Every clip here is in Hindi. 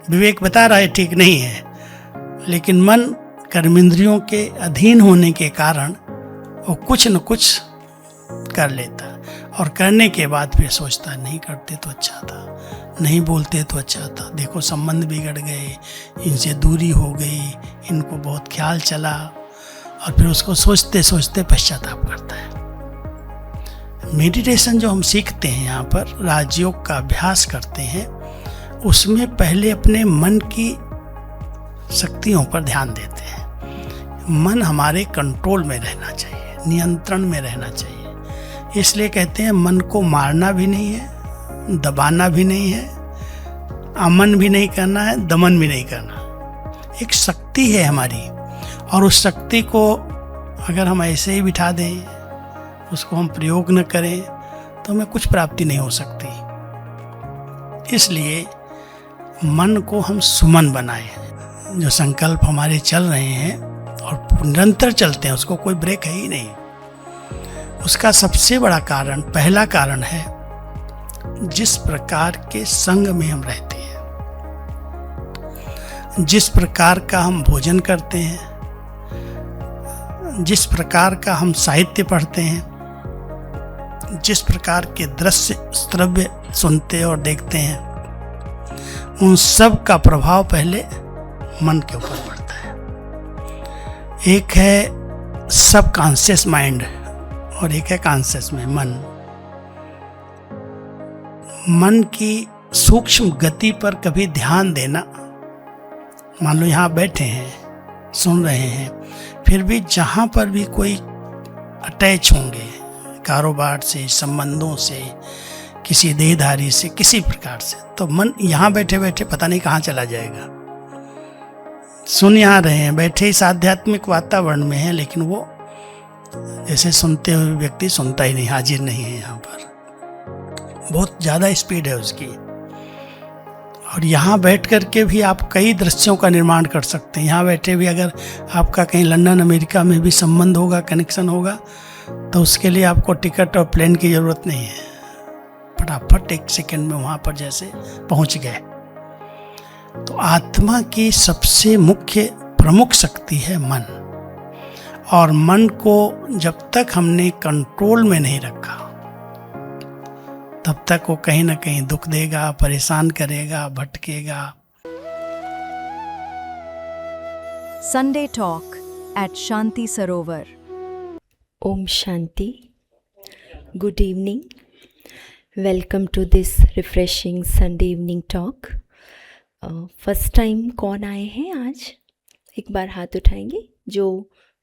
विवेक बता रहा है ठीक नहीं है, लेकिन मन कर्मेंद्रियों के अधीन होने के कारण वो कुछ न कुछ कर लेता, और करने के बाद फिर सोचता नहीं करते तो अच्छा था, नहीं बोलते तो अच्छा था, देखो संबंध बिगड़ गए, इनसे दूरी हो गई, इनको बहुत ख्याल चला, और फिर उसको सोचते सोचते पश्चाताप करता है। मेडिटेशन जो हम सीखते हैं यहाँ पर, राजयोग का अभ्यास करते हैं, उसमें पहले अपने मन की शक्तियों पर ध्यान देते हैं। मन हमारे कंट्रोल में रहना चाहिए, नियंत्रण में रहना चाहिए। इसलिए कहते हैं मन को मारना भी नहीं है, दबाना भी नहीं है, अमन भी नहीं करना है, दमन भी नहीं करना। एक शक्ति है हमारी, और उस शक्ति को अगर हम ऐसे ही बिठा दें, उसको हम प्रयोग न करें, तो हमें कुछ प्राप्ति नहीं हो सकती। इसलिए मन को हम सुमन बनाएं। जो संकल्प हमारे चल रहे हैं और निरंतर चलते हैं, उसको कोई ब्रेक है ही नहीं। उसका सबसे बड़ा कारण, पहला कारण है जिस प्रकार के संग में हम रहते हैं, जिस प्रकार का हम भोजन करते हैं, जिस प्रकार का हम साहित्य पढ़ते हैं, जिस प्रकार के दृश्य श्रव्य सुनते और देखते हैं, उन सब का प्रभाव पहले मन के ऊपर पड़ता है। एक है सब कॉन्शियस माइंड और एक है कॉन्शियस में मन। मन की सूक्ष्म गति पर कभी ध्यान देना। मान लो यहाँ बैठे हैं, सुन रहे हैं, फिर भी जहाँ पर भी कोई अटैच होंगे, कारोबार से, संबंधों से, किसी देहधारी से, किसी प्रकार से, तो मन यहाँ बैठे बैठे पता नहीं कहाँ चला जाएगा। सुन यहाँ रहे हैं, बैठे इस आध्यात्मिक वातावरण में है, लेकिन वो जैसे सुनते हुए व्यक्ति सुनता ही नहीं, हाजिर नहीं है यहाँ पर, बहुत ज़्यादा स्पीड है उसकी। और यहाँ बैठ कर के भी आप कई दृश्यों का निर्माण कर सकते हैं। यहाँ बैठे भी अगर आपका कहीं लंदन अमेरिका में भी संबंध होगा, कनेक्शन होगा, तो उसके लिए आपको टिकट और प्लेन की ज़रूरत नहीं है, फटाफट एक सेकंड में वहाँ पर जैसे पहुँच गए। तो आत्मा की सबसे मुख्य प्रमुख शक्ति है मन, और मन को जब तक हमने कंट्रोल में नहीं रखा, तब तक वो कहीं ना कहीं दुख देगा, परेशान करेगा, भटकेगा। Sunday Talk at Shanti Sarovar. Om Shanti. Good evening. Welcome to this refreshing Sunday evening talk. First time कौन आए हैं आज? एक बार हाथ उठाएंगे जो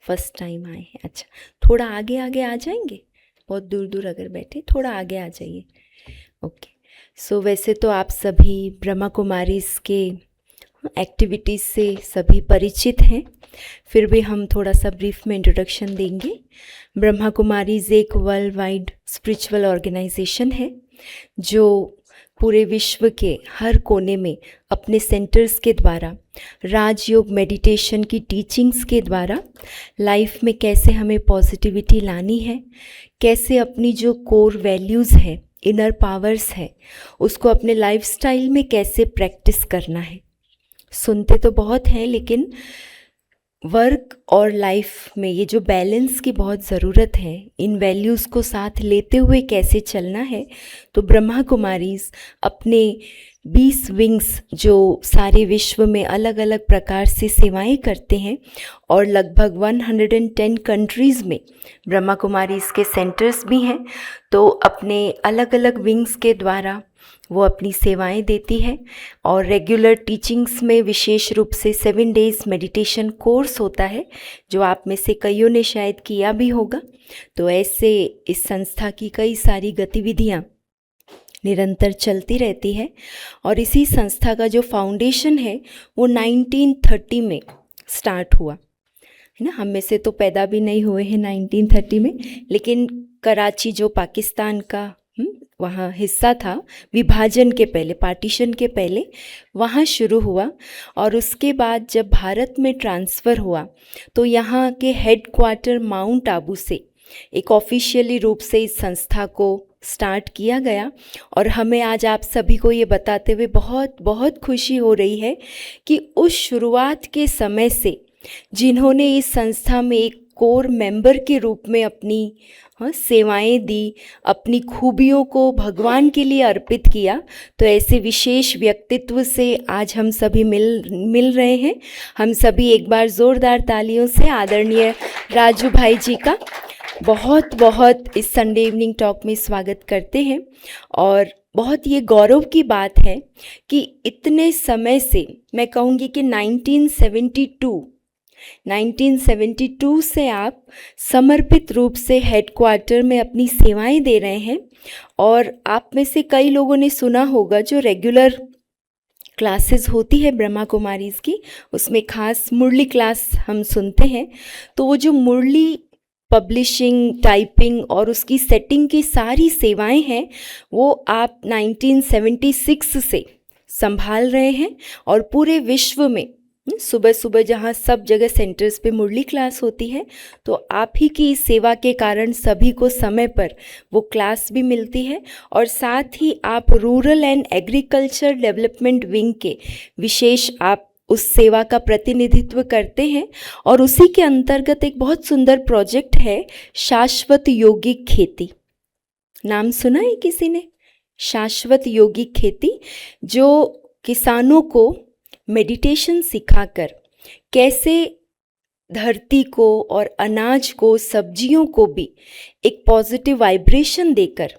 फर्स्ट टाइम आए हैं। अच्छा, थोड़ा आगे आगे आ जाएंगे, बहुत दूर दूर अगर बैठे थोड़ा आगे आ जाइए। ओके, सो वैसे तो आप सभी ब्रह्मा कुमारीज़ के एक्टिविटीज़ से सभी परिचित हैं, फिर भी हम थोड़ा सा ब्रीफ में इंट्रोडक्शन देंगे। ब्रह्मा कुमारीज़ एक वर्ल्ड वाइड स्पिरिचुअल ऑर्गेनाइजेशन है जो पूरे विश्व के हर कोने में अपने सेंटर्स के द्वारा राजयोग मेडिटेशन की टीचिंग्स के द्वारा लाइफ में कैसे हमें पॉजिटिविटी लानी है, कैसे अपनी जो कोर वैल्यूज़ हैं, इनर पावर्स है, उसको अपने लाइफस्टाइल में कैसे प्रैक्टिस करना है। सुनते तो बहुत हैं, लेकिन वर्क और लाइफ में ये जो बैलेंस की बहुत ज़रूरत है, इन वैल्यूज़ को साथ लेते हुए कैसे चलना है, तो ब्रह्मा कुमारीज़ अपने 20 विंग्स जो सारे विश्व में अलग अलग प्रकार से सेवाएं करते हैं, और लगभग 110 कंट्रीज़ में ब्रह्मा कुमारीज़ के सेंटर्स भी हैं, तो अपने अलग अलग विंग्स के द्वारा वो अपनी सेवाएं देती है। और रेगुलर टीचिंग्स में विशेष रूप से 7 डेज़ मेडिटेशन कोर्स होता है, जो आप में से कईयों ने शायद किया भी होगा। तो ऐसे इस संस्था की कई सारी गतिविधियां निरंतर चलती रहती है। और इसी संस्था का जो फाउंडेशन है वो 1930 में स्टार्ट हुआ है ना। हम में से तो पैदा भी नहीं हुए हैं 1930 में, लेकिन कराची जो पाकिस्तान का वहाँ हिस्सा था, विभाजन के पहले, पार्टीशन के पहले वहाँ शुरू हुआ। और उसके बाद जब भारत में ट्रांसफ़र हुआ तो यहाँ के हेड क्वार्टर माउंट आबू से एक ऑफिशियली रूप से इस संस्था को स्टार्ट किया गया और हमें आज आप सभी को ये बताते हुए बहुत बहुत खुशी हो रही है कि उस शुरुआत के समय से जिन्होंने इस संस्था में एक कोर मेंबर के रूप में अपनी सेवाएं दी, अपनी खूबियों को भगवान के लिए अर्पित किया, तो ऐसे विशेष व्यक्तित्व से आज हम सभी मिल रहे हैं। हम सभी एक बार ज़ोरदार तालियों से आदरणीय राजू भाई जी का बहुत बहुत इस संडे इवनिंग टॉक में स्वागत करते हैं। और बहुत ये गौरव की बात है कि इतने समय से, मैं कहूँगी कि 1972 से आप समर्पित रूप से हेडक्वार्टर में अपनी सेवाएं दे रहे हैं। और आप में से कई लोगों ने सुना होगा जो रेगुलर क्लासेस होती है ब्रह्मा कुमारीज़ की, उसमें खास मुरली क्लास हम सुनते हैं। तो वो जो मुरली पब्लिशिंग, टाइपिंग और उसकी सेटिंग की सारी सेवाएं हैं, वो आप 1976 से संभाल रहे हैं। और पूरे विश्व में सुबह सुबह जहाँ सब जगह सेंटर्स पे मुरली क्लास होती है, तो आप ही की इस सेवा के कारण सभी को समय पर वो क्लास भी मिलती है। और साथ ही आप rural and agriculture development wing के विशेष आप उस सेवा का प्रतिनिधित्व करते हैं। और उसी के अंतर्गत एक बहुत सुंदर प्रोजेक्ट है शाश्वत यौगिक खेती। नाम सुना है किसी ने? शाश्वत यौगिक खेती, जो किसानों को मेडिटेशन सिखाकर कैसे धरती को और अनाज को, सब्जियों को भी एक पॉजिटिव वाइब्रेशन देकर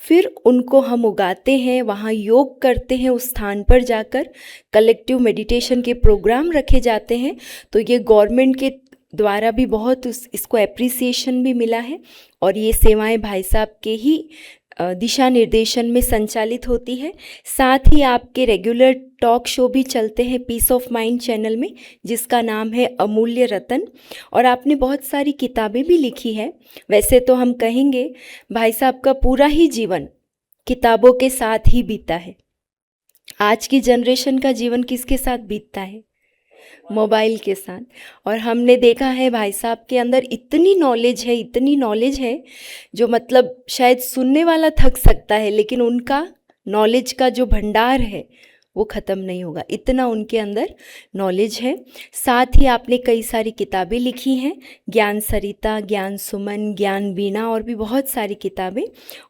फिर उनको हम उगाते हैं, वहाँ योग करते हैं, उस स्थान पर जाकर कलेक्टिव मेडिटेशन के प्रोग्राम रखे जाते हैं। तो ये गवर्नमेंट के द्वारा भी बहुत इसको एप्रिसिएशन भी मिला है। और ये सेवाएं भाई साहब के ही दिशा निर्देशन में संचालित होती है। साथ ही आपके रेगुलर टॉक शो भी चलते हैं पीस ऑफ माइंड चैनल में, जिसका नाम है अमूल्य रतन। और आपने बहुत सारी किताबें भी लिखी है। वैसे तो हम कहेंगे भाई साहब का पूरा ही जीवन किताबों के साथ ही बीता है। आज की जनरेशन का जीवन किसके साथ बीतता है? मोबाइल के साथ। और हमने देखा है भाई साहब के अंदर इतनी नॉलेज है जो मतलब शायद सुनने वाला थक सकता है, लेकिन उनका नॉलेज का जो भंडार है वो ख़त्म नहीं होगा, इतना उनके अंदर नॉलेज है। साथ ही आपने कई सारी किताबें लिखी हैं, ज्ञान सरिता, ज्ञान सुमन, ज्ञान वीणा और भी बहुत सारी किताबें।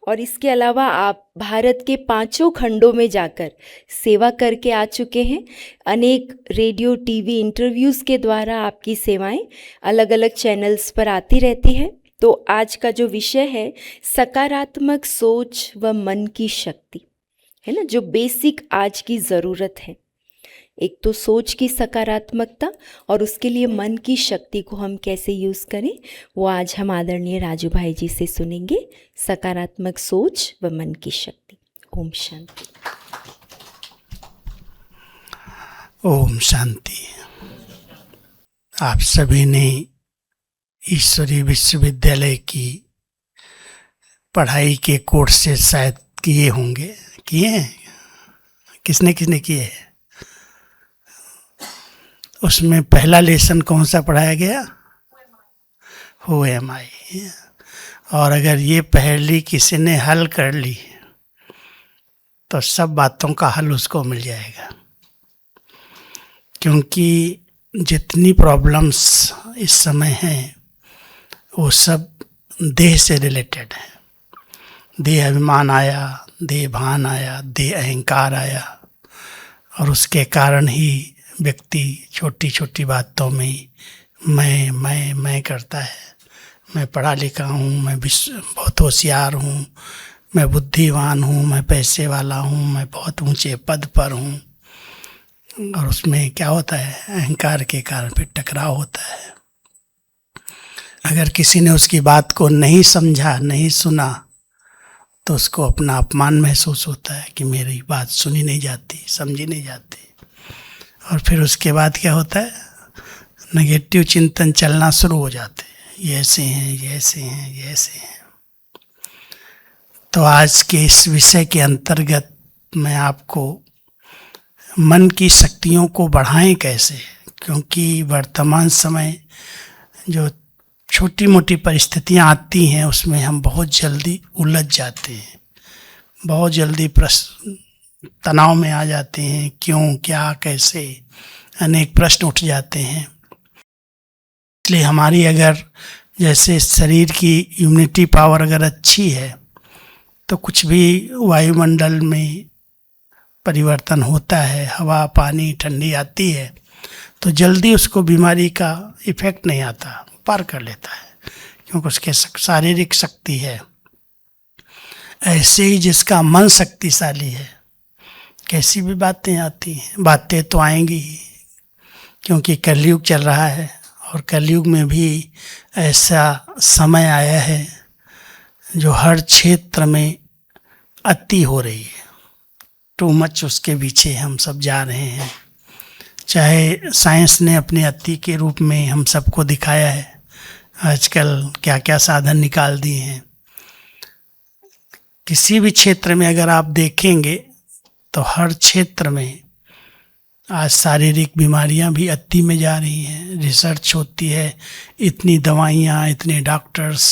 और इसके अलावा आप भारत के 5 खंडों में जाकर सेवा करके आ चुके हैं। अनेक रेडियो, टीवी इंटरव्यूज़ के द्वारा आपकी सेवाएं अलग अलग चैनल्स पर आती रहती हैं। तो आज का जो विषय है सकारात्मक सोच व मन की शक्ति, है ना, जो बेसिक आज की ज़रूरत है। एक तो सोच की सकारात्मकता और उसके लिए मन की शक्ति को हम कैसे यूज़ करें, वो आज हम आदरणीय राजू भाई जी से सुनेंगे। सकारात्मक सोच व मन की शक्ति। ओम शांति। ओम शांति। आप सभी ने ईश्वरीय विश्वविद्यालय की पढ़ाई के कोर्स से शायद किए होंगे, किए हैं? किसने किसने किए हैं? उसमें पहला लेसन कौन सा पढ़ाया गया? हु एम आई। और अगर ये पहली किसी ने हल कर ली तो सब बातों का हल उसको मिल जाएगा। क्योंकि जितनी प्रॉब्लम्स इस समय हैं वो सब देह से रिलेटेड है। देह अभिमान आया, देह भान आया, देह अहंकार आया, और उसके कारण ही व्यक्ति छोटी छोटी बातों में मैं करता है। मैं पढ़ा लिखा हूँ, मैं बहुत होशियार हूँ, मैं बुद्धिमान हूँ, मैं पैसे वाला हूँ, मैं बहुत ऊंचे पद पर हूँ। और उसमें क्या होता है? अहंकार के कारण फिर टकराव होता है। अगर किसी ने उसकी बात को नहीं समझा, नहीं सुना, तो उसको अपना अपमान महसूस होता है कि मेरी बात सुनी नहीं जाती, समझी नहीं जाती। और फिर उसके बाद क्या होता है? नेगेटिव चिंतन चलना शुरू हो जाते हैं, ये ऐसे हैं, ये ऐसे हैं, ये ऐसे हैं। तो आज के इस विषय के अंतर्गत मैं आपको मन की शक्तियों को बढ़ाएं कैसे, क्योंकि वर्तमान समय जो छोटी मोटी परिस्थितियां आती हैं, उसमें हम बहुत जल्दी उलझ जाते हैं, बहुत जल्दी प्रश्न तनाव में आ जाते हैं, क्यों, क्या, कैसे, अनेक प्रश्न उठ जाते हैं। इसलिए हमारी अगर जैसे शरीर की इम्यूनिटी पावर अगर अच्छी है तो कुछ भी वायुमंडल में परिवर्तन होता है, हवा पानी ठंडी आती है तो जल्दी उसको बीमारी का इफेक्ट नहीं आता, पार कर लेता है, क्योंकि उसके शारीरिक शक्ति है। ऐसे ही जिसका मन शक्तिशाली है, कैसी भी बातें आती हैं, बातें तो आएंगी ही, क्योंकि कलयुग चल रहा है और कलयुग में भी ऐसा समय आया है जो हर क्षेत्र में अति हो रही है, टू मच, उसके पीछे हम सब जा रहे हैं। चाहे साइंस ने अपने अति के रूप में हम सबको दिखाया है, आजकल क्या क्या साधन निकाल दिए हैं। किसी भी क्षेत्र में अगर आप देखेंगे तो हर क्षेत्र में आज शारीरिक बीमारियां भी अति में जा रही हैं। रिसर्च होती है, इतनी दवाइयाँ, इतने डॉक्टर्स,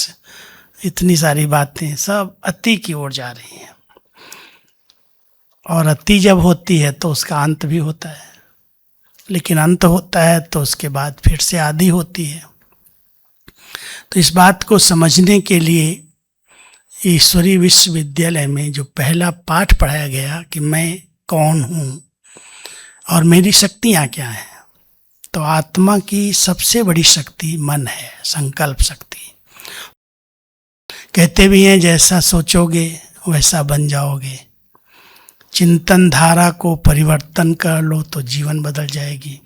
इतनी सारी बातें सब अति की ओर जा रही हैं। और अति जब होती है तो उसका अंत भी होता है, लेकिन अंत होता है तो उसके बाद फिर से आदि होती है। तो इस बात को समझने के लिए ईश्वरीय विश्वविद्यालय में जो पहला पाठ पढ़ाया गया कि मैं कौन हूँ और मेरी शक्तियाँ क्या हैं, तो आत्मा की सबसे बड़ी शक्ति मन है, संकल्प शक्ति। कहते भी हैं जैसा सोचोगे वैसा बन जाओगे, चिंतन धारा को परिवर्तन कर लो तो जीवन बदल जाएगी।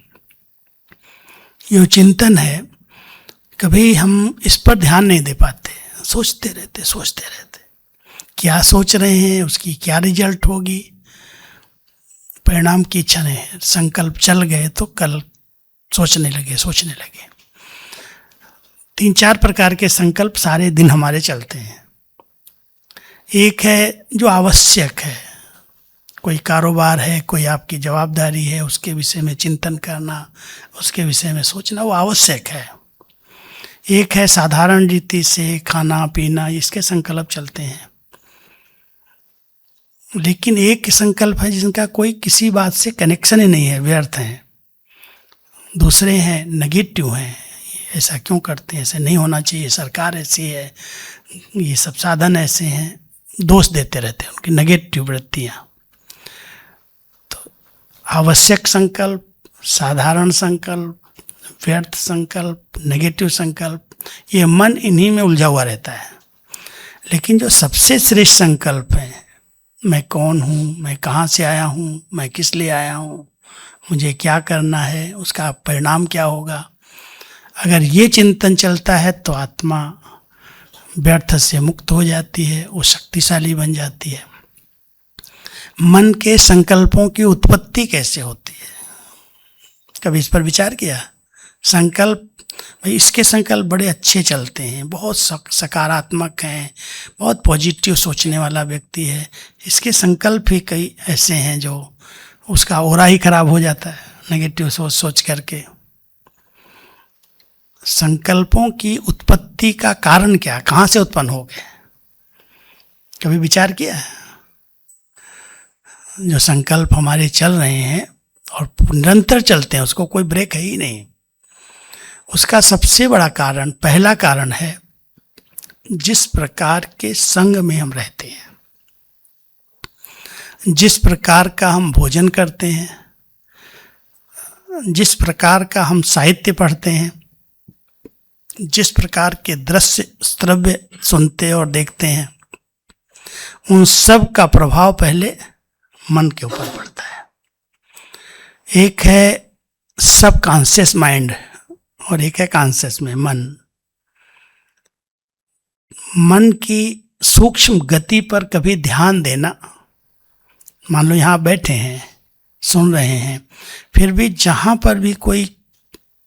ये चिंतन है, कभी हम इस पर ध्यान नहीं दे पाते, सोचते रहते क्या सोच रहे हैं, उसकी क्या रिजल्ट होगी, परिणाम की इच्छा नहीं है। संकल्प चल गए तो कल सोचने लगे। 3-4 प्रकार के संकल्प सारे दिन हमारे चलते हैं। एक है जो आवश्यक है, कोई कारोबार है, कोई आपकी जवाबदारी है, उसके विषय में चिंतन करना, उसके विषय में सोचना, वो आवश्यक है। एक है साधारण रीति से खाना पीना, इसके संकल्प चलते हैं। लेकिन एक संकल्प है जिनका कोई किसी बात से कनेक्शन ही नहीं है, व्यर्थ हैं। दूसरे हैं नेगेटिव हैं, ऐसा क्यों करते हैं, ऐसे नहीं होना चाहिए, सरकार ऐसी है, ये सब साधन ऐसे हैं, दोष देते रहते हैं, उनकी नेगेटिव वृत्तियाँ। तो आवश्यक संकल्प, साधारण संकल्प, व्यर्थ संकल्प, नेगेटिव संकल्प, ये मन इन्हीं में उलझा हुआ रहता है। लेकिन जो सबसे श्रेष्ठ संकल्प है, मैं कौन हूँ, मैं कहाँ से आया हूँ, मैं किस लिए आया हूँ, मुझे क्या करना है, उसका परिणाम क्या होगा, अगर ये चिंतन चलता है तो आत्मा व्यर्थ से मुक्त हो जाती है, वो शक्तिशाली बन जाती है। मन के संकल्पों की उत्पत्ति कैसे होती है, कभी इस पर विचार किया? संकल्प, भाई इसके संकल्प बड़े अच्छे चलते हैं, बहुत सकारात्मक हैं, बहुत पॉजिटिव सोचने वाला व्यक्ति है, इसके संकल्प ही कई ऐसे हैं जो उसका ओरा ही खराब हो जाता है नेगेटिव सोच करके। संकल्पों की उत्पत्ति का कारण क्या, कहाँ से उत्पन्न हो गए, कभी विचार किया? जो संकल्प हमारे चल रहे हैं और निरंतर चलते हैं, उसको कोई ब्रेक है ही नहीं, उसका सबसे बड़ा कारण, पहला कारण है जिस प्रकार के संग में हम रहते हैं, जिस प्रकार का हम भोजन करते हैं, जिस प्रकार का हम साहित्य पढ़ते हैं, जिस प्रकार के दृश्य श्रव्य सुनते और देखते हैं, उन सब का प्रभाव पहले मन के ऊपर पड़ता है। एक है सब कॉन्शियस माइंड और एक है कॉन्शियस में मन। मन की सूक्ष्म गति पर कभी ध्यान देना, मान लो यहाँ बैठे हैं, सुन रहे हैं, फिर भी जहाँ पर भी कोई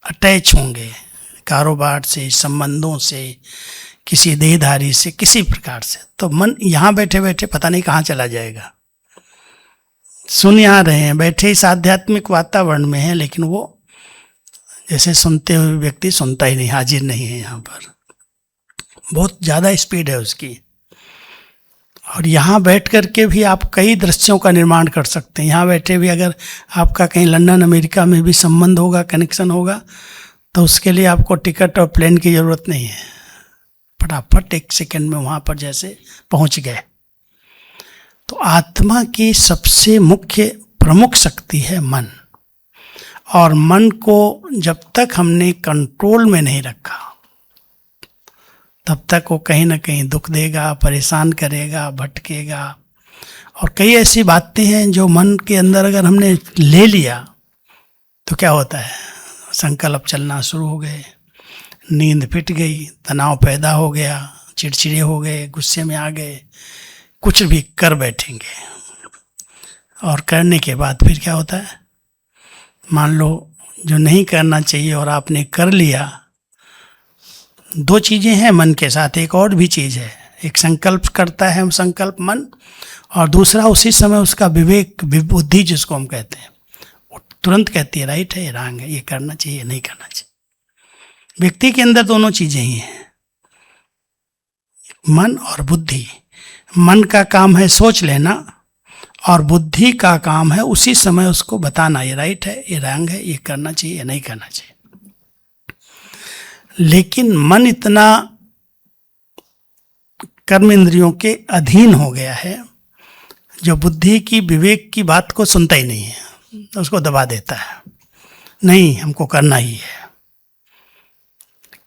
अटैच होंगे, कारोबार से, संबंधों से, किसी देहधारी से, किसी प्रकार से, तो मन यहाँ बैठे बैठे पता नहीं कहाँ चला जाएगा। सुन यहाँ रहे हैं, बैठे इस आध्यात्मिक वातावरण में है, लेकिन वो जैसे सुनते हुए व्यक्ति सुनता ही नहीं, हाजिर नहीं है यहाँ पर, बहुत ज़्यादा स्पीड है उसकी। और यहाँ बैठ कर के भी आप कई दृश्यों का निर्माण कर सकते हैं। यहाँ बैठे भी अगर आपका कहीं लंदन अमेरिका में भी संबंध होगा, कनेक्शन होगा, तो उसके लिए आपको टिकट और प्लेन की ज़रूरत नहीं है, फटाफट 1 सेकंड में वहाँ पर जैसे पहुँच गए। तो आत्मा की सबसे मुख्य प्रमुख शक्ति है मन। और मन को जब तक हमने कंट्रोल में नहीं रखा, तब तक वो कहीं ना कहीं दुख देगा, परेशान करेगा, भटकेगा। और कई ऐसी बातें हैं जो मन के अंदर अगर हमने ले लिया तो क्या होता है, संकल्प चलना शुरू हो गए, नींद फिट गई, तनाव पैदा हो गया, चिड़चिड़े हो गए, गुस्से में आ गए, कुछ भी कर बैठेंगे। और करने के बाद फिर क्या होता है, मान लो जो नहीं करना चाहिए और आपने कर लिया। 2 चीज़ें हैं मन के साथ, एक और भी चीज़ है। एक संकल्प करता है हम, संकल्प मन, और दूसरा उसी समय उसका विवेक, बुद्धि जिसको हम कहते हैं, वो तुरंत कहती है राइट है, ये रॉन्ग है, ये करना चाहिए, नहीं करना चाहिए। व्यक्ति के अंदर दोनों चीज़ें ही हैं, मन और बुद्धि। मन का काम है सोच लेना और बुद्धि का काम है उसी समय उसको बताना, ये राइट है, ये रॉन्ग है, ये करना चाहिए, ये नहीं करना चाहिए। लेकिन मन इतना कर्म इंद्रियों के अधीन हो गया है जो बुद्धि की, विवेक की बात को सुनता ही नहीं है, उसको दबा देता है, नहीं हमको करना ही है।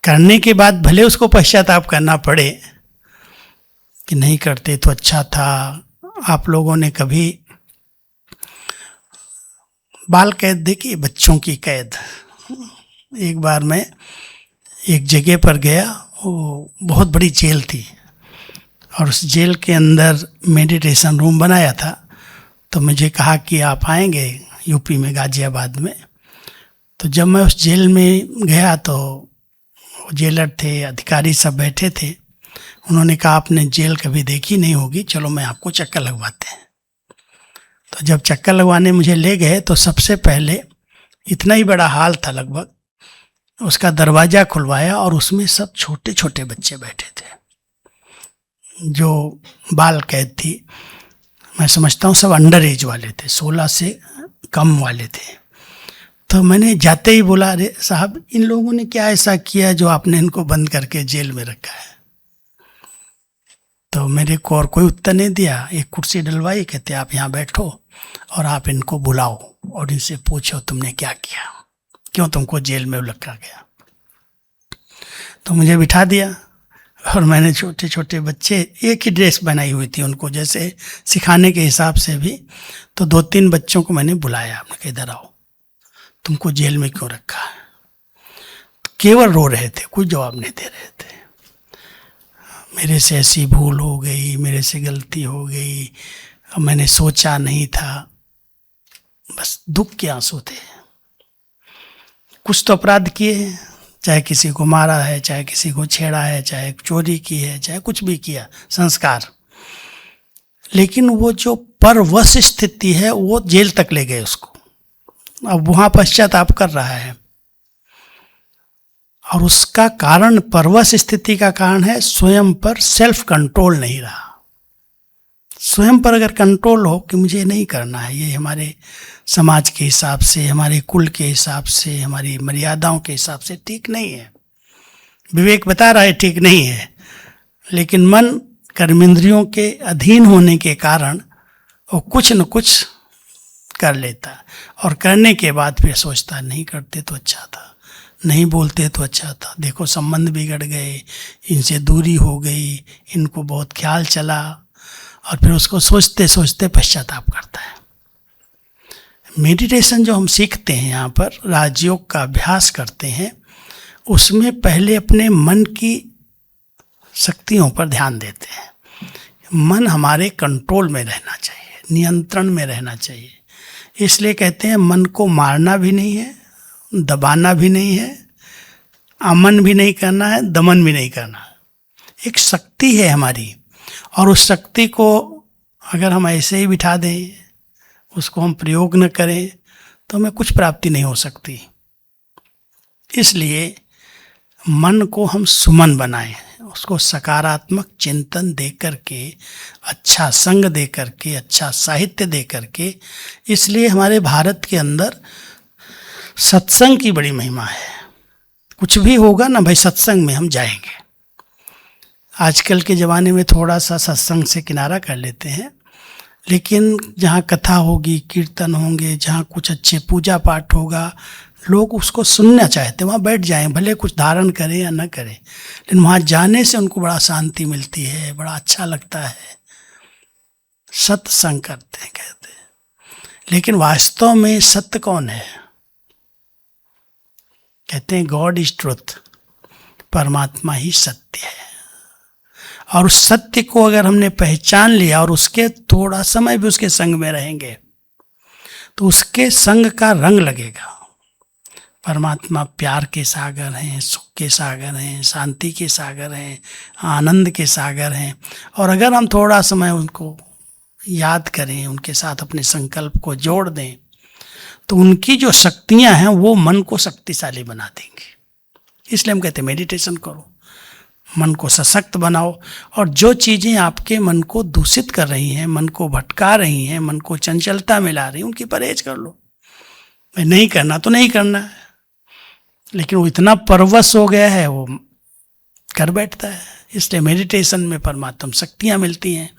करने के बाद भले उसको पश्चाताप करना पड़े कि नहीं करते तो अच्छा था। आप लोगों ने कभी बाल कैद देखी, बच्चों की कैद? एक बार मैं एक जगह पर गया, वो बहुत बड़ी जेल थी और उस जेल के अंदर मेडिटेशन रूम बनाया था। तो मुझे कहा कि आप आएंगे यूपी में, गाजियाबाद में। तो जब मैं उस जेल में गया तो जेलर थे, अधिकारी सब बैठे थे। उन्होंने कहा आपने जेल कभी देखी नहीं होगी, चलो मैं आपको चक्कर लगवाते हैं। तो जब चक्कर लगवाने मुझे ले गए तो सबसे पहले इतना ही बड़ा हाल था लगभग, उसका दरवाज़ा खुलवाया और उसमें सब छोटे छोटे बच्चे बैठे थे जो बाल कैद थी। मैं समझता हूँ सब अंडर एज वाले थे, 16 से कम वाले थे। तो मैंने जाते ही बोला, अरे साहब इन लोगों ने क्या ऐसा किया जो आपने इनको बंद करके जेल में रखा है? तो मेरे को और कोई उत्तर नहीं दिया। एक कुर्सी डलवाई, कहते आप यहाँ बैठो और आप इनको बुलाओ और इनसे पूछो तुमने क्या किया, क्यों तुमको जेल में रखा गया। तो मुझे बिठा दिया और मैंने छोटे छोटे बच्चे, एक ही ड्रेस बनाई हुई थी उनको जैसे सिखाने के हिसाब से भी, तो 2-3 बच्चों को मैंने बुलाया। आपने कहा इधर आओ, तुमको जेल में क्यों रखा है? तो केवल रो रहे थे, कोई जवाब नहीं दे रहे थे। मेरे से ऐसी भूल हो गई, मेरे से गलती हो गई, मैंने सोचा नहीं था, बस दुख के आंसू थे। कुछ तो अपराध किए हैं, चाहे किसी को मारा है, चाहे किसी को छेड़ा है, चाहे चोरी की है, चाहे कुछ भी किया, संस्कार। लेकिन वो जो परवश स्थिति है वो जेल तक ले गए उसको। अब वहाँ पश्चाताप कर रहा है और उसका कारण, परवश स्थिति का कारण है स्वयं पर सेल्फ कंट्रोल नहीं रहा। स्वयं पर अगर कंट्रोल हो कि मुझे नहीं करना है, ये हमारे समाज के हिसाब से, हमारे कुल के हिसाब से, हमारी मर्यादाओं के हिसाब से ठीक नहीं है, विवेक बता रहा है ठीक नहीं है, लेकिन मन कर्मेंद्रियों के अधीन होने के कारण वो कुछ न कुछ कर लेता और करने के बाद फिर सोचता नहीं करते तो अच्छा था, नहीं बोलते तो अच्छा था, देखो संबंध बिगड़ गए, इनसे दूरी हो गई, इनको बहुत ख्याल चला, और फिर उसको सोचते सोचते पश्चाताप करता है। मेडिटेशन जो हम सीखते हैं यहाँ पर, राजयोग का अभ्यास करते हैं, उसमें पहले अपने मन की शक्तियों पर ध्यान देते हैं। मन हमारे कंट्रोल में रहना चाहिए, नियंत्रण में रहना चाहिए। इसलिए कहते हैं मन को मारना भी नहीं है, दबाना भी नहीं है, अमन भी नहीं करना है, दमन भी नहीं करना है। एक शक्ति है हमारी, और उस शक्ति को अगर हम ऐसे ही बिठा दें, उसको हम प्रयोग न करें, तो हमें कुछ प्राप्ति नहीं हो सकती। इसलिए मन को हम सुमन बनाएं, उसको सकारात्मक चिंतन दे करके, अच्छा संग दे करके, अच्छा साहित्य दे करके। इसलिए हमारे भारत के अंदर सत्संग की बड़ी महिमा है। कुछ भी होगा ना भाई, सत्संग में हम जाएंगे। आजकल के ज़माने में थोड़ा सा सत्संग से किनारा कर लेते हैं, लेकिन जहाँ कथा होगी, कीर्तन होंगे, जहाँ कुछ अच्छे पूजा पाठ होगा, लोग उसको सुनना चाहते हैं, वहाँ बैठ जाएं, भले कुछ धारण करें या न करें, लेकिन वहाँ जाने से उनको बड़ा शांति मिलती है, बड़ा अच्छा लगता है। सत्संग करते हैं कहते हैं, लेकिन वास्तव में सत्य कौन है? कहते हैं गॉड इज ट्रुथ, परमात्मा ही सत्य है। और उस सत्य को अगर हमने पहचान लिया और उसके थोड़ा समय भी उसके संग में रहेंगे तो उसके संग का रंग लगेगा। परमात्मा प्यार के सागर हैं, सुख के सागर हैं, शांति के सागर हैं, आनंद के सागर हैं। और अगर हम थोड़ा समय उनको याद करें, उनके साथ अपने संकल्प को जोड़ दें, तो उनकी जो शक्तियां हैं वो मन को शक्तिशाली बना देंगी। इसलिए हम कहते हैं मेडिटेशन करो, मन को सशक्त बनाओ। और जो चीज़ें आपके मन को दूषित कर रही हैं, मन को भटका रही हैं, मन को चंचलता में ला रही हैं, उनकी परहेज कर लो। भाई नहीं करना तो नहीं करना है, लेकिन वो इतना परवश हो गया है, वो कर बैठता है। इसलिए मेडिटेशन में परमात्मा शक्तियाँ मिलती हैं,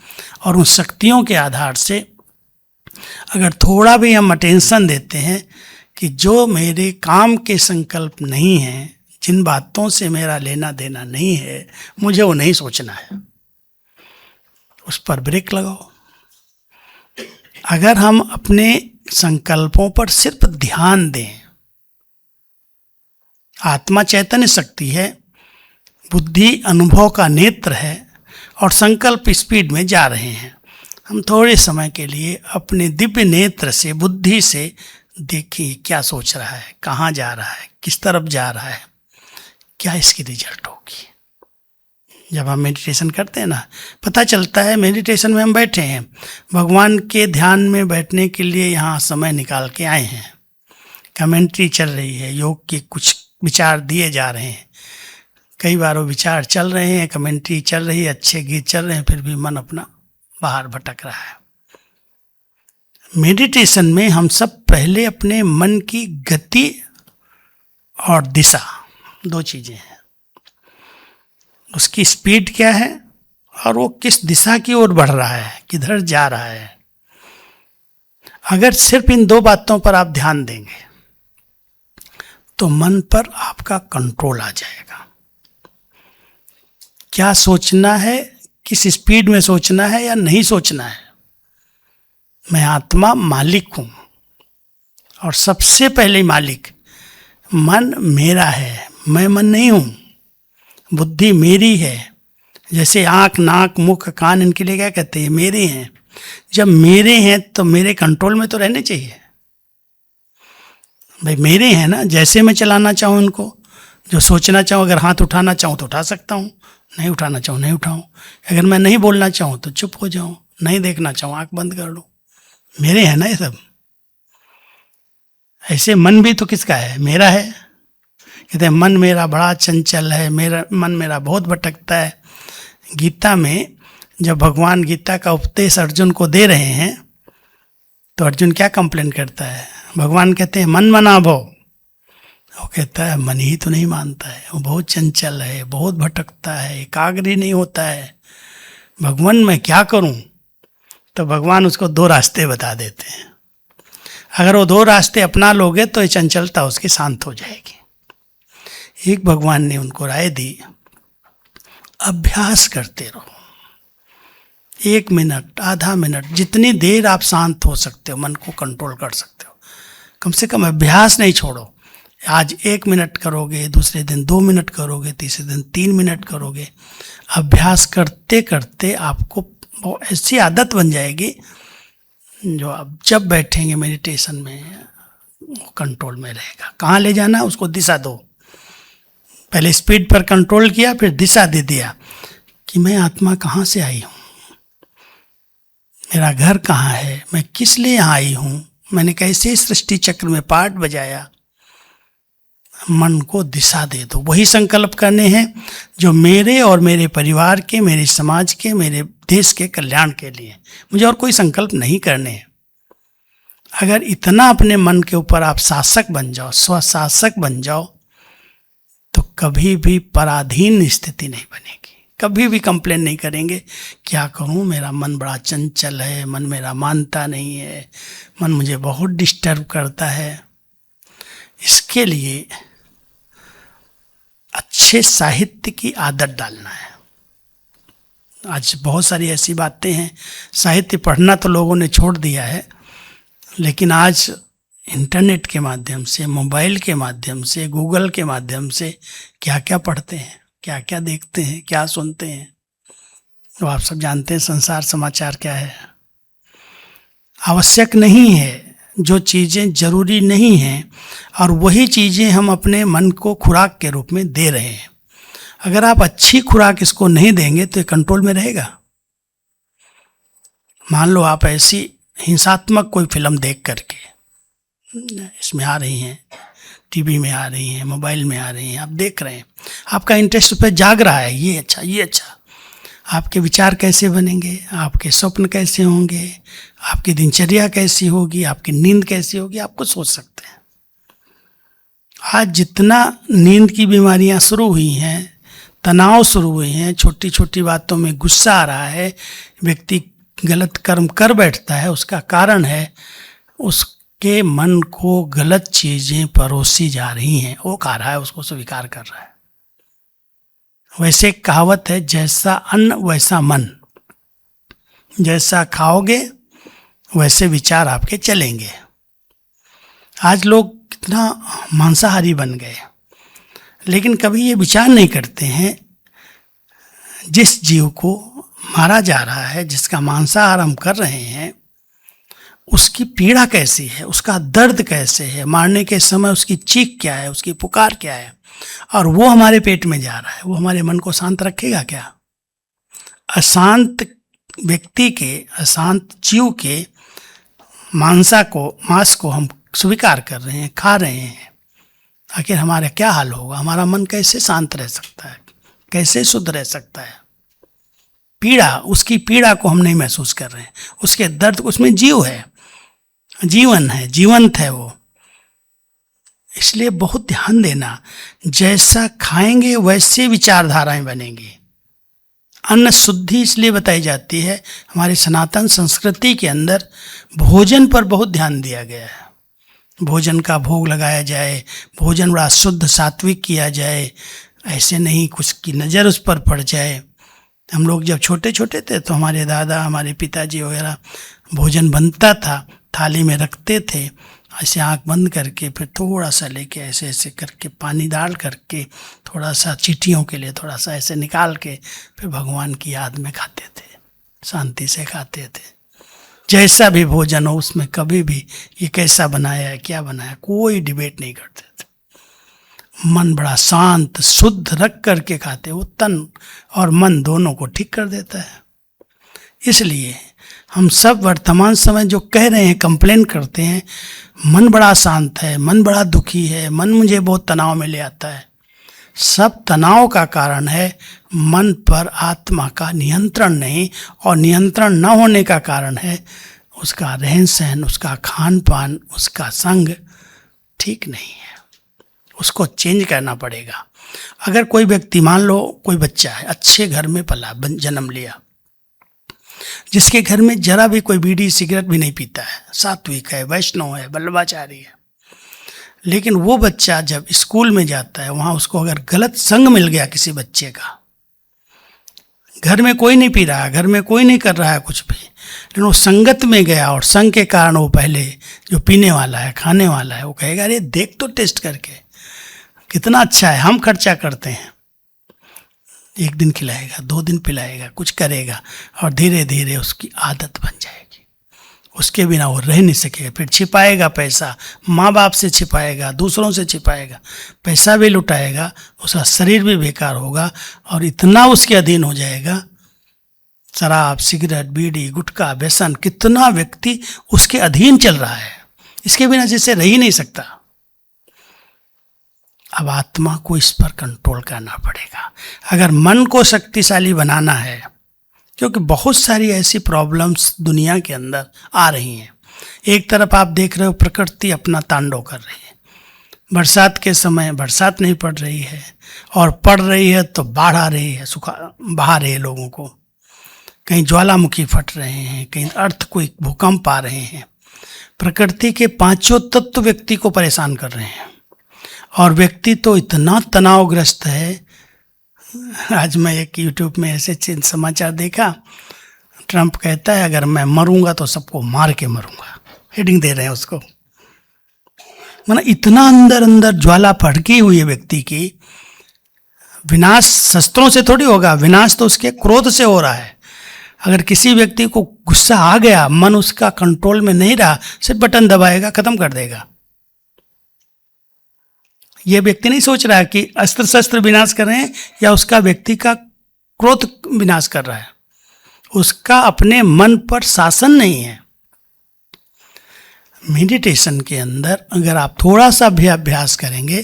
और उन शक्तियों के आधार से अगर थोड़ा भी हम अटेंशन देते हैं कि जो मेरे काम के संकल्प नहीं हैं, जिन बातों से मेरा लेना देना नहीं है, मुझे वो नहीं सोचना है, उस पर ब्रेक लगाओ। अगर हम अपने संकल्पों पर सिर्फ ध्यान दें, आत्मा चैतन्य शक्ति है, बुद्धि अनुभव का नेत्र है, और संकल्प स्पीड में जा रहे हैं। हम थोड़े समय के लिए अपने दिव्य नेत्र से, बुद्धि से देखिए क्या सोच रहा है, कहाँ जा रहा है, किस तरफ जा रहा है, क्या इसकी रिजल्ट होगी। जब हम मेडिटेशन करते हैं ना, पता चलता है मेडिटेशन में हम बैठे हैं, भगवान के ध्यान में बैठने के लिए यहाँ समय निकाल के आए हैं, कमेंट्री चल रही है, योग के कुछ विचार दिए जा रहे हैं, कई बार वो विचार चल रहे हैं, कमेंट्री चल रही है, अच्छे गीत चल रहे हैं, फिर भी मन अपना बाहर भटक रहा है। मेडिटेशन में हम सब पहले अपने मन की गति और दिशा, दो चीजें हैं, उसकी स्पीड क्या है और वो किस दिशा की ओर बढ़ रहा है, किधर जा रहा है। अगर सिर्फ इन दो बातों पर आप ध्यान देंगे तो मन पर आपका कंट्रोल आ जाएगा। क्या सोचना है, किस स्पीड में सोचना है या नहीं सोचना है। मैं आत्मा मालिक हूं, और सबसे पहले मालिक मन मेरा है, मैं मन नहीं हूं। बुद्धि मेरी है, जैसे आंख, नाक, मुख, कान, इनके लिए क्या कहते हैं, मेरे हैं। जब मेरे हैं तो मेरे कंट्रोल में तो रहने चाहिए। भाई मेरे हैं ना, जैसे मैं चलाना चाहूँ इनको, जो सोचना चाहूँ, अगर हाथ उठाना चाहूँ तो उठा सकता हूँ, नहीं उठाना चाहूँ नहीं उठाऊँ, अगर मैं नहीं बोलना चाहूँ तो चुप हो जाऊँ, नहीं देखना चाहूँ आंख बंद कर लो। मेरे हैं ना ये सब। ऐसे मन भी तो किसका है, मेरा है। कहते हैं मन मेरा बड़ा चंचल है, मेरा मन मेरा बहुत भटकता है। गीता में जब भगवान गीता का उपदेश अर्जुन को दे रहे हैं तो अर्जुन क्या कंप्लेन करता है, भगवान कहते हैं मन मना भो, वो कहता है मन ही तो नहीं मानता है, वो बहुत चंचल है, बहुत भटकता है, एकाग्र ही नहीं होता है, भगवान मैं क्या करूं। तो भगवान उसको दो रास्ते बता देते हैं, अगर वो दो रास्ते अपना लोगे तो ये चंचलता उसकी शांत हो जाएगी। एक भगवान ने उनको राय दी, अभ्यास करते रहो, 1 मिनट, आधा मिनट, जितनी देर आप शांत हो सकते हो, मन को कंट्रोल कर सकते हो, कम से कम अभ्यास नहीं छोड़ो। आज 1 मिनट करोगे, दूसरे दिन 2 मिनट करोगे, तीसरे दिन 3 मिनट करोगे। अभ्यास करते करते आपको ऐसी आदत बन जाएगी जो आप जब बैठेंगे मेडिटेशन में वो कंट्रोल में रहेगा। कहाँ ले जाना है उसको दिशा दो। पहले स्पीड पर कंट्रोल किया, फिर दिशा दे दिया कि मैं आत्मा कहाँ से आई हूँ, मेरा घर कहाँ है, मैं किस लिए यहाँ आई हूँ, मैंने कैसे सृष्टि चक्र में पार्ट बजाया। मन को दिशा दे दो। वही संकल्प करने हैं जो मेरे और मेरे परिवार के, मेरे समाज के, मेरे देश के कल्याण के लिए। मुझे और कोई संकल्प नहीं करने हैं। अगर इतना अपने मन के ऊपर आप शासक बन जाओ, स्वशासक बन जाओ, तो कभी भी पराधीन स्थिति नहीं बनेगी। कभी भी कंप्लेन नहीं करेंगे, क्या करूं, मेरा मन बड़ा चंचल है, मन मेरा मानता नहीं है, मन मुझे बहुत डिस्टर्ब करता है। इसके लिए अच्छे साहित्य की आदत डालना है। आज बहुत सारी ऐसी बातें हैं, साहित्य पढ़ना तो लोगों ने छोड़ दिया है, लेकिन आज इंटरनेट के माध्यम से, मोबाइल के माध्यम से, गूगल के माध्यम से क्या क्या पढ़ते हैं, क्या क्या देखते हैं, क्या सुनते हैं, तो आप सब जानते हैं संसार समाचार क्या है। आवश्यक नहीं है जो चीज़ें जरूरी नहीं हैं, और वही चीज़ें हम अपने मन को खुराक के रूप में दे रहे हैं। अगर आप अच्छी खुराक इसको नहीं देंगे तो ये कंट्रोल में रहेगा। मान लो आप ऐसी हिंसात्मक कोई फिल्म देख करके, इसमें आ रही हैं, टीवी में आ रही हैं, मोबाइल में आ रही हैं, आप देख रहे हैं, आपका इंटरेस्ट उस पर जाग रहा है, ये अच्छा, ये अच्छा। आपके विचार कैसे बनेंगे, आपके स्वप्न कैसे होंगे, आपकी दिनचर्या कैसी होगी, आपकी नींद कैसी होगी, आप कुछ सोच सकते हैं। आज जितना नींद की बीमारियां शुरू हुई हैं, तनाव शुरू हुए हैं, छोटी छोटी बातों में गुस्सा आ रहा है, व्यक्ति गलत कर्म कर बैठता है, उसका कारण है उसके मन को गलत चीजें परोसी जा रही हैं, वो खा रहा है, उसको स्वीकार कर रहा है। वैसे एक कहावत है, जैसा अन्न वैसा मन, जैसा खाओगे वैसे विचार आपके चलेंगे। आज लोग कितना मांसाहारी बन गए, लेकिन कभी ये विचार नहीं करते हैं जिस जीव को मारा जा रहा है, जिसका मांसाहार हम कर रहे हैं, उसकी पीड़ा कैसी है, उसका दर्द कैसे है, मारने के समय उसकी चीख क्या है, उसकी पुकार क्या है, और वो हमारे पेट में जा रहा है, वो हमारे मन को शांत रखेगा क्या? अशांत व्यक्ति के, अशांत जीव के मांस को हम स्वीकार कर रहे हैं, खा रहे हैं। आखिर हमारा क्या हाल होगा? हमारा मन कैसे शांत रह सकता है, कैसे शुद्ध रह सकता है? पीड़ा, उसकी पीड़ा को हम नहीं महसूस कर रहे हैं, उसके दर्द, उसमें जीव है, जीवन है, जीवंत है वो। इसलिए बहुत ध्यान देना, जैसा खाएंगे वैसे विचारधाराएं बनेंगी। अन्न शुद्धि इसलिए बताई जाती है, हमारी सनातन संस्कृति के अंदर भोजन पर बहुत ध्यान दिया गया है। भोजन का भोग लगाया जाए, भोजन बड़ा शुद्ध सात्विक किया जाए, ऐसे नहीं कुछ की नज़र उस पर पड़ जाए। हम लोग जब छोटे छोटे थे तो हमारे दादा, हमारे पिताजी वगैरह, भोजन बनता था, थाली में रखते थे, ऐसे आंख बंद करके फिर थोड़ा सा लेके ऐसे ऐसे करके पानी डाल करके थोड़ा सा चींटियों के लिए थोड़ा सा ऐसे निकाल के फिर भगवान की याद में खाते थे, शांति से खाते थे। जैसा भी भोजन हो उसमें कभी भी ये कैसा बनाया है, क्या बनाया, कोई डिबेट नहीं करते थे। मन बड़ा शांत शुद्ध रख करके खाते, वो तन और मन दोनों को ठीक कर देता है। इसलिए हम सब वर्तमान समय जो कह रहे हैं, कंप्लेन करते हैं, मन बड़ा शांत है, मन बड़ा दुखी है, मन मुझे बहुत तनाव में ले आता है, सब तनाव का कारण है मन पर आत्मा का नियंत्रण नहीं, और नियंत्रण न होने का कारण है उसका रहन सहन, उसका खान पान, उसका संग ठीक नहीं है। उसको चेंज करना पड़ेगा। अगर कोई व्यक्ति, मान लो कोई बच्चा है, अच्छे घर में पला, जन्म लिया, जिसके घर में जरा भी कोई बीड़ी सिगरेट भी नहीं पीता है, सात्विक है, वैष्णव है, वल्लभाचारी है, लेकिन वो बच्चा जब स्कूल में जाता है, वहाँ उसको अगर गलत संग मिल गया किसी बच्चे का, घर में कोई नहीं पी रहा, घर में कोई नहीं कर रहा है कुछ भी, लेकिन वो संगत में गया और संग के कारण वो पहले जो पीने वाला है, खाने वाला है, वो कहेगा अरे देख तो टेस्ट करके कितना अच्छा है, हम खर्चा करते हैं। एक दिन खिलाएगा, 2 दिन पिलाएगा, कुछ करेगा, और धीरे धीरे उसकी आदत बन जाएगी। उसके बिना वो रह नहीं सकेगा। फिर छिपाएगा पैसा, माँ बाप से छिपाएगा, दूसरों से छिपाएगा, पैसा भी लुटाएगा, उसका शरीर भी बेकार होगा, और इतना उसके अधीन हो जाएगा, शराब, सिगरेट, बीड़ी, गुटखा, व्यसन, कितना व्यक्ति उसके अधीन चल रहा है, इसके बिना जैसे रह ही नहीं सकता। अब आत्मा को इस पर कंट्रोल करना पड़ेगा अगर मन को शक्तिशाली बनाना है, क्योंकि बहुत सारी ऐसी प्रॉब्लम्स दुनिया के अंदर आ रही हैं। एक तरफ आप देख रहे हो प्रकृति अपना तांडव कर रही है, बरसात के समय बरसात नहीं पड़ रही है, और पड़ रही है तो बाढ़ आ रही है, सुखा बहा रही है लोगों को। कहीं ज्वालामुखी फट रहे हैं, कहीं अर्थक्वेक भूकंप आ रहे हैं। प्रकृति के पांचों तत्व व्यक्ति को परेशान कर रहे हैं, और व्यक्ति तो इतना तनावग्रस्त है। आज मैं एक यूट्यूब में ऐसे समाचार देखा, ट्रंप कहता है अगर मैं मरूंगा तो सबको मार के मरूंगा, हेडिंग दे रहे हैं उसको। माना इतना अंदर अंदर ज्वाला भड़की हुई है व्यक्ति की। विनाश शस्त्रों से थोड़ी होगा, विनाश तो उसके क्रोध से हो रहा है। अगर किसी व्यक्ति को गुस्सा आ गया, मन उसका कंट्रोल में नहीं रहा, सिर्फ बटन दबाएगा, खत्म कर देगा। यह व्यक्ति नहीं सोच रहा है कि अस्त्र शस्त्र विनाश कर रहे हैं या उसका व्यक्ति का क्रोध विनाश कर रहा है। उसका अपने मन पर शासन नहीं है। मेडिटेशन के अंदर अगर आप थोड़ा सा भी अभ्यास करेंगे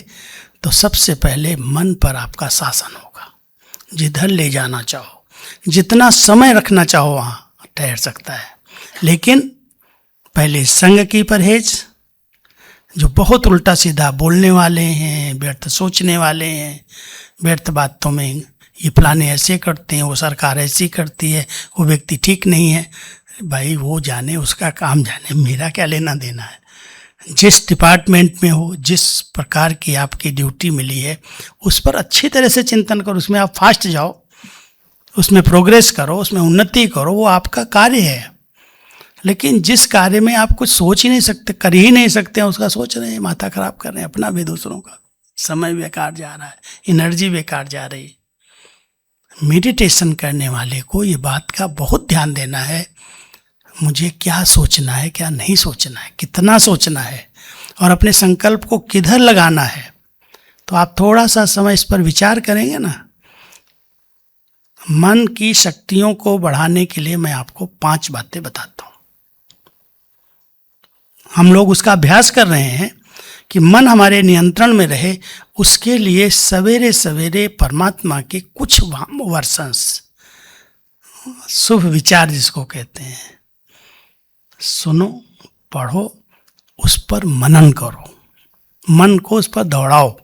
तो सबसे पहले मन पर आपका शासन होगा। जिधर ले जाना चाहो, जितना समय रखना चाहो वहाँ ठहर सकता है। लेकिन पहले संग की परहेज, जो बहुत उल्टा सीधा बोलने वाले हैं, व्यर्थ सोचने वाले हैं, व्यर्थ बातों में ये फलाने ऐसे करते हैं, वो सरकार ऐसी करती है, वो व्यक्ति ठीक नहीं है। भाई वो जाने, उसका काम जाने, मेरा क्या लेना देना है। जिस डिपार्टमेंट में हो, जिस प्रकार की आपकी ड्यूटी मिली है, उस पर अच्छी तरह से चिंतन करो, उसमें आप फास्ट जाओ, उसमें प्रोग्रेस करो, उसमें उन्नति करो, वो आपका कार्य है। लेकिन जिस कार्य में आप कुछ सोच ही नहीं सकते, कर ही नहीं सकते हैं, उसका सोच रहे हैं, माथा खराब कर रहे हैं, अपना भी दूसरों का। समय बेकार जा रहा है, एनर्जी बेकार जा रही है। मेडिटेशन करने वाले को ये बात का बहुत ध्यान देना है, मुझे क्या सोचना है, क्या नहीं सोचना है, कितना सोचना है, और अपने संकल्प को किधर लगाना है। तो आप थोड़ा सा समय इस पर विचार करेंगे ना। मन की शक्तियों को बढ़ाने के लिए मैं आपको 5 बातें बताता हूं। हम लोग उसका अभ्यास कर रहे हैं कि मन हमारे नियंत्रण में रहे। उसके लिए सवेरे सवेरे परमात्मा के कुछ वर्सन्स, शुभ विचार जिसको कहते हैं, सुनो, पढ़ो, उस पर मनन करो, मन को उस पर दौड़ाओ,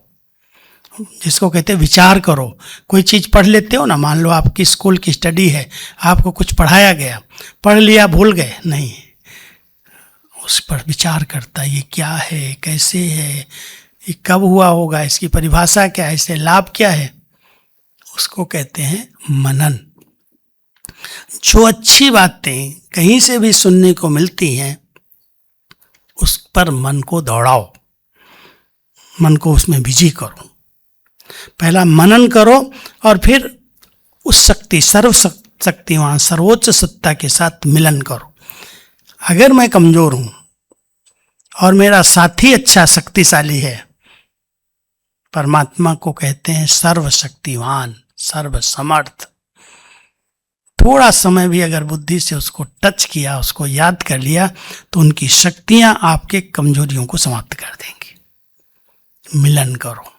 जिसको कहते हैं विचार करो। कोई चीज़ पढ़ लेते हो ना, मान लो आपकी स्कूल की स्टडी है, आपको कुछ पढ़ाया गया, पढ़ लिया, भूल गए, नहीं, उस पर विचार करता, ये क्या है, कैसे है, ये कब हुआ होगा, इसकी परिभाषा क्या है, इससे लाभ क्या है, उसको कहते हैं मनन। जो अच्छी बातें कहीं से भी सुनने को मिलती हैं, उस पर मन को दौड़ाओ, मन को उसमें बिजी करो। पहला मनन करो और फिर उस शक्ति, सर्वशक्तिवान सर्वोच्च सत्ता के साथ मिलन करो। अगर मैं कमजोर हूं और मेरा साथी अच्छा शक्तिशाली है, परमात्मा को कहते हैं सर्वशक्तिवान, सर्वसमर्थ। थोड़ा समय भी अगर बुद्धि से उसको टच किया, उसको याद कर लिया, तो उनकी शक्तियां आपके कमजोरियों को समाप्त कर देंगी। मिलन करो,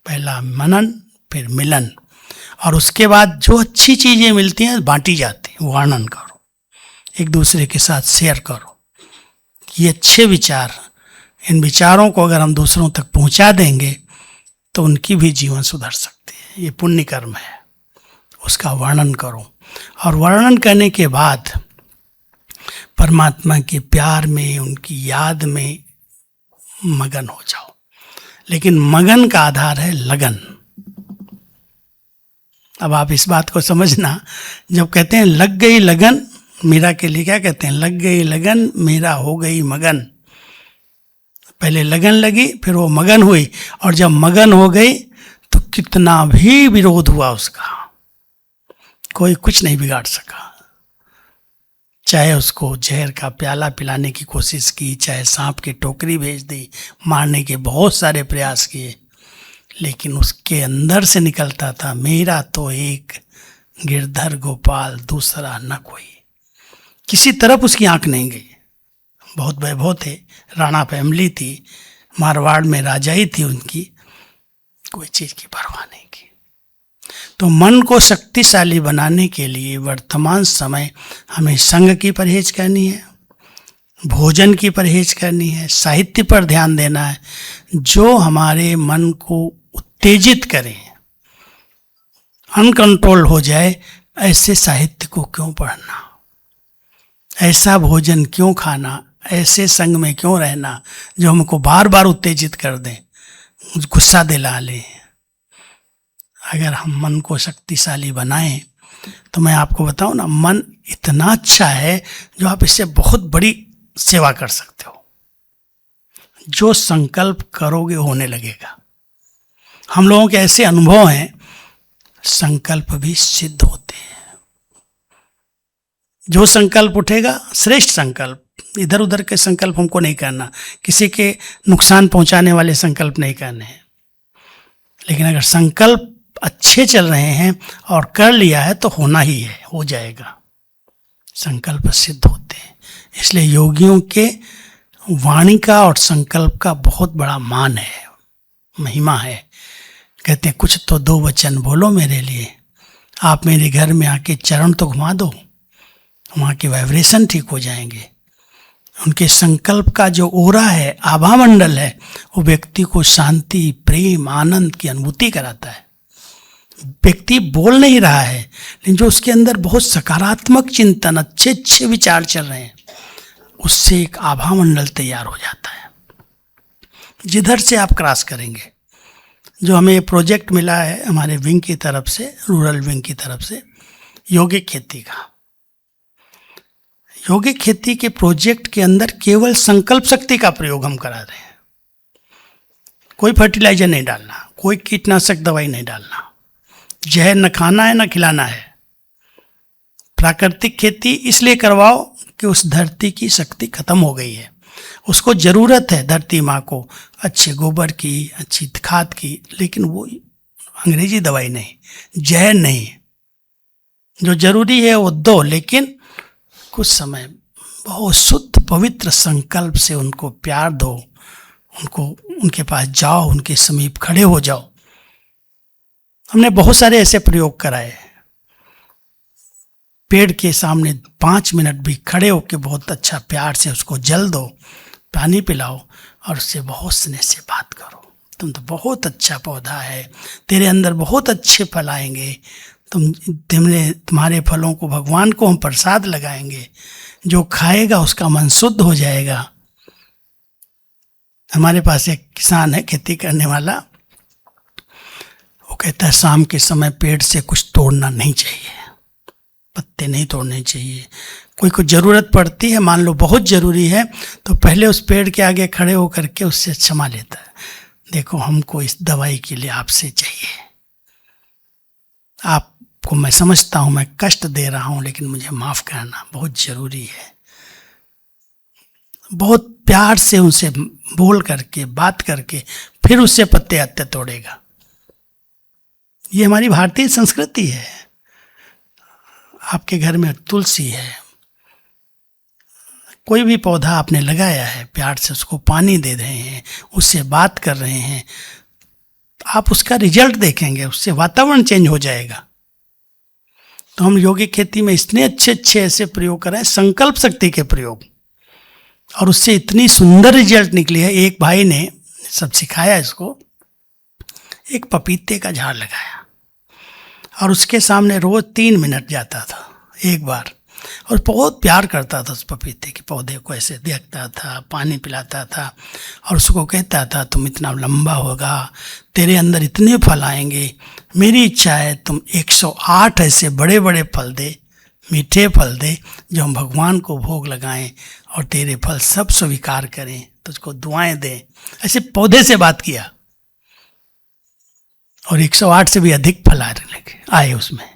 पहला मनन, फिर मिलन, और उसके बाद जो अच्छी चीजें मिलती हैं बांटी जाती हैं, वर्णन करो, एक दूसरे के साथ शेयर करो। ये अच्छे विचार, इन विचारों को अगर हम दूसरों तक पहुंचा देंगे तो उनकी भी जीवन सुधर सकती है। ये पुण्य कर्म है, उसका वर्णन करो, और वर्णन करने के बाद परमात्मा के प्यार में, उनकी याद में मगन हो जाओ। लेकिन मगन का आधार है लगन। अब आप इस बात को समझना, जब कहते हैं लग गई लगन, मीरा के लिए क्या कहते हैं, लग गई लगन मीरा हो गई मगन। पहले लगन लगी, फिर वो मगन हुई, और जब मगन हो गई तो कितना भी विरोध हुआ उसका, कोई कुछ नहीं बिगाड़ सका। चाहे उसको जहर का प्याला पिलाने की कोशिश की, चाहे सांप की टोकरी भेज दी, मारने के बहुत सारे प्रयास किए, लेकिन उसके अंदर से निकलता था, मेरा तो एक गिरधर गोपाल, दूसरा न कोई। किसी तरफ उसकी आंख नहीं गई। बहुत वैभव थे, राणा फैमिली थी, मारवाड़ में राजाई थी उनकी, कोई चीज की परवाह नहीं की। तो मन को शक्तिशाली बनाने के लिए वर्तमान समय हमें संग की परहेज करनी है, भोजन की परहेज करनी है, साहित्य पर ध्यान देना है जो हमारे मन को उत्तेजित करे, अनकंट्रोल हो जाए। ऐसे साहित्य को क्यों पढ़ना, ऐसा भोजन क्यों खाना, ऐसे संग में क्यों रहना जो हमको बार बार उत्तेजित कर दे, गुस्सा दिला ले। अगर हम मन को शक्तिशाली बनाएं तो मैं आपको बताऊं ना, मन इतना अच्छा है जो आप इससे बहुत बड़ी सेवा कर सकते हो। जो संकल्प करोगे होने लगेगा। हम लोगों के ऐसे अनुभव हैं, संकल्प भी सिद्ध होते हैं। जो संकल्प उठेगा, श्रेष्ठ संकल्प, इधर उधर के संकल्प हमको नहीं करना, किसी के नुकसान पहुंचाने वाले संकल्प नहीं करने हैं। लेकिन अगर संकल्प अच्छे चल रहे हैं और कर लिया है तो होना ही है, हो जाएगा। संकल्प सिद्ध होते हैं। इसलिए योगियों के वाणी का और संकल्प का बहुत बड़ा मान है, महिमा है। कहते हैं कुछ तो दो वचन बोलो मेरे लिए, आप मेरे घर में आके चरण तो घुमा दो, वहाँ के वाइब्रेशन ठीक हो जाएंगे। उनके संकल्प का जो ओरा है, आभा मंडल है, वो व्यक्ति को शांति, प्रेम, आनंद की अनुभूति कराता है। व्यक्ति बोल नहीं रहा है, लेकिन जो उसके अंदर बहुत सकारात्मक चिंतन, अच्छे अच्छे विचार चल रहे हैं, उससे एक आभा मंडल तैयार हो जाता है। जिधर से आप क्रॉस करेंगे, जो हमें प्रोजेक्ट मिला है हमारे विंग की तरफ से, रूरल विंग की तरफ से, यौगिक खेती का। यौगिक खेती के प्रोजेक्ट के अंदर केवल संकल्प शक्ति का प्रयोग हम करा रहे हैं। कोई फर्टिलाइजर नहीं डालना, कोई कीटनाशक दवाई नहीं डालना, जहर न खाना है न खिलाना है। प्राकृतिक खेती इसलिए करवाओ कि उस धरती की शक्ति खत्म हो गई है, उसको जरूरत है धरती माँ को अच्छे गोबर की, अच्छी खाद की, लेकिन वो अंग्रेजी दवाई नहीं, जहर नहीं। जो जरूरी है वो दो, लेकिन कुछ समय बहुत शुद्ध पवित्र संकल्प से उनको प्यार दो, उनको उनके पास जाओ, उनके समीप खड़े हो जाओ। हमने बहुत सारे ऐसे प्रयोग कराए। पेड़ के सामने 5 मिनट भी खड़े होकर बहुत अच्छा प्यार से उसको जल दो, पानी पिलाओ और उससे बहुत स्नेह से बात करो। तुम तो बहुत अच्छा पौधा है, तेरे अंदर बहुत अच्छे फल आएंगे, तुम्हारे फलों को भगवान को हम प्रसाद लगाएंगे, जो खाएगा उसका मन शुद्ध हो जाएगा। हमारे पास एक किसान है खेती करने वाला, वो कहता है शाम के समय पेड़ से कुछ तोड़ना नहीं चाहिए, पत्ते नहीं तोड़ने चाहिए। कोई को ज़रूरत पड़ती है, मान लो बहुत ज़रूरी है, तो पहले उस पेड़ के आगे खड़े होकर के उससे क्षमा लेता है, देखो हमको इस दवाई के लिए आपसे चाहिए, आपको मैं समझता हूँ मैं कष्ट दे रहा हूँ, लेकिन मुझे माफ़ करना, बहुत ज़रूरी है। बहुत प्यार से उनसे बोल करके, बात करके फिर उससे पत्ते अत्ते तोड़ेगा। ये हमारी भारतीय संस्कृति है। आपके घर में तुलसी है, कोई भी पौधा आपने लगाया है, प्यार से उसको पानी दे रहे हैं, उससे बात कर रहे हैं, आप उसका रिजल्ट देखेंगे, उससे वातावरण चेंज हो जाएगा। तो हम यौगिक खेती में इतने अच्छे अच्छे ऐसे प्रयोग कर रहे हैं, संकल्प शक्ति के प्रयोग, और उससे इतनी सुंदर रिजल्ट निकली है। एक भाई ने सब सिखाया इसको, एक पपीते का झाड़ लगाया और उसके सामने रोज 3 मिनट जाता था एक बार, और बहुत प्यार करता था उस पपीते के पौधे को, ऐसे देखता था, पानी पिलाता था और उसको कहता था तुम इतना लंबा होगा, तेरे अंदर इतने फल आएंगे, मेरी इच्छा है तुम 108 ऐसे बड़े बड़े फल दे, मीठे फल दे, जो हम भगवान को भोग लगाएं और तेरे फल सब स्वीकार करें, तुझको दुआएं दें। ऐसे पौधे से बात किया और 108 से भी अधिक फल आए उसमें।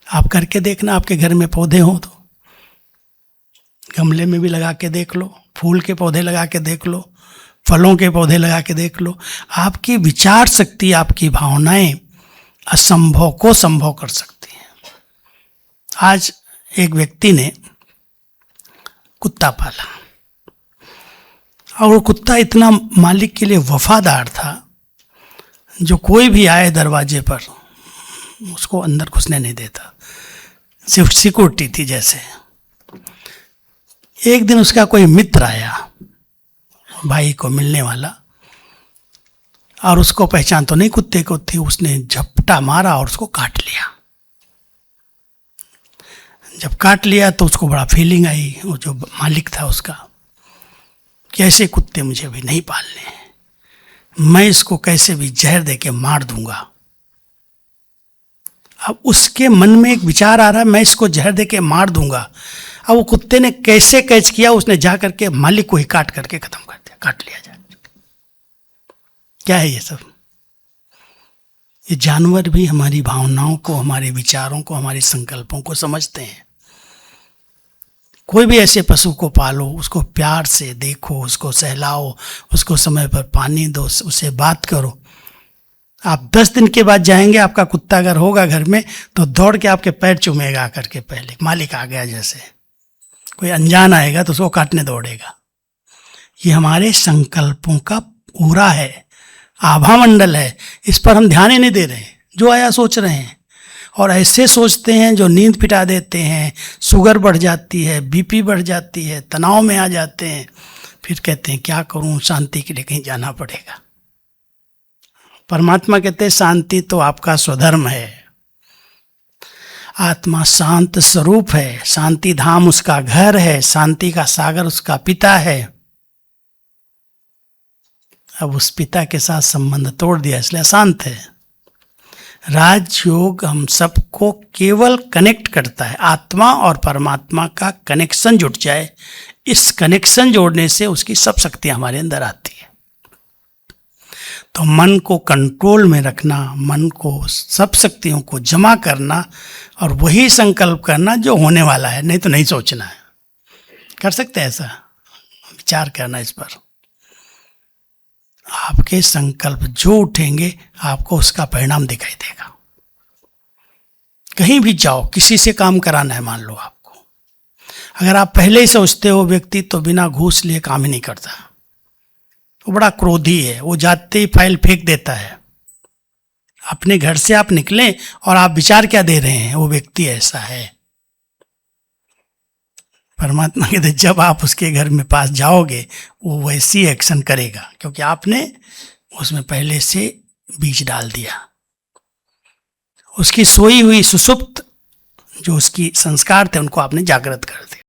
आप करके देखना, आपके घर में पौधे हों तो गमले में भी लगा के देख लो, फूल के पौधे लगा के देख लो, फलों के पौधे लगा के देख लो। आपकी विचार शक्ति, आपकी भावनाएं असंभव को संभव कर सकती हैं। आज एक व्यक्ति ने कुत्ता पाला और वो कुत्ता इतना मालिक के लिए वफादार था, जो कोई भी आए दरवाजे पर उसको अंदर घुसने नहीं देता, सिर्फ सिक्योरिटी थी जैसे। एक दिन उसका कोई मित्र आया भाई को मिलने वाला, और उसको पहचान तो नहीं कुत्ते को थी, उसने झपटा मारा और उसको काट लिया। जब काट लिया तो उसको बड़ा फीलिंग आई, वो जो मालिक था उसका, कि ऐसे कुत्ते मुझे भी नहीं पालने हैं, मैं इसको कैसे भी जहर दे के मार दूंगा। अब उसके मन में एक विचार आ रहा है, मैं इसको जहर दे के मार दूंगा। अब वो कुत्ते ने कैसे कैच किया, उसने जा करके मालिक को ही काट करके खत्म कर दिया, काट लिया जा। क्या है ये सब? ये जानवर भी हमारी भावनाओं को, हमारे विचारों को, हमारे संकल्पों को समझते हैं। कोई भी ऐसे पशु को पालो, उसको प्यार से देखो, उसको सहलाओ, उसको समय पर पानी दो, उससे बात करो। आप 10 दिन के बाद जाएंगे, आपका कुत्ता अगर होगा घर में तो दौड़ के आपके पैर चूमेगा आकर के, पहले मालिक आ गया जैसे। कोई अनजान आएगा तो उसको काटने दौड़ेगा। ये हमारे संकल्पों का पूरा है, आभा मंडल है। इस पर हम ध्यान ही नहीं दे रहे, जो आया सोच रहे हैं, और ऐसे सोचते हैं जो नींद पिटा देते हैं, शुगर बढ़ जाती है, बीपी बढ़ जाती है, तनाव में आ जाते हैं। फिर कहते हैं क्या करूं, शांति के लिए कहीं जाना पड़ेगा। परमात्मा कहते हैं शांति तो आपका स्वधर्म है। आत्मा शांत स्वरूप है, शांति धाम उसका घर है, शांति का सागर उसका पिता है। अब उस पिता के साथ संबंध तोड़ दिया, इसलिए अशांत है। राजयोग हम सबको केवल कनेक्ट करता है, आत्मा और परमात्मा का कनेक्शन जुट जाए, इस कनेक्शन जोड़ने से उसकी सब शक्तियां हमारे अंदर आती है। तो मन को कंट्रोल में रखना, मन को, सब शक्तियों को जमा करना, और वही संकल्प करना जो होने वाला है, नहीं तो नहीं सोचना है। कर सकते हैं ऐसा, विचार करना इस पर। आपके संकल्प जो उठेंगे आपको उसका परिणाम दिखाई देगा। कहीं भी जाओ, किसी से काम कराना है, मान लो आपको, अगर आप पहले ही सोचते हो व्यक्ति तो बिना घूस लिए काम ही नहीं करता, वो बड़ा क्रोधी है, वो जाते ही फाइल फेंक देता है। अपने घर से आप निकले और आप विचार क्या दे रहे हैं, वो व्यक्ति ऐसा है। परमात्मा कहते जब आप उसके घर में पास जाओगे वो वैसी एक्शन करेगा, क्योंकि आपने उसमें पहले से बीज डाल दिया। उसकी सोई हुई सुसुप्त जो उसकी संस्कार थे उनको आपने जागृत कर दिया।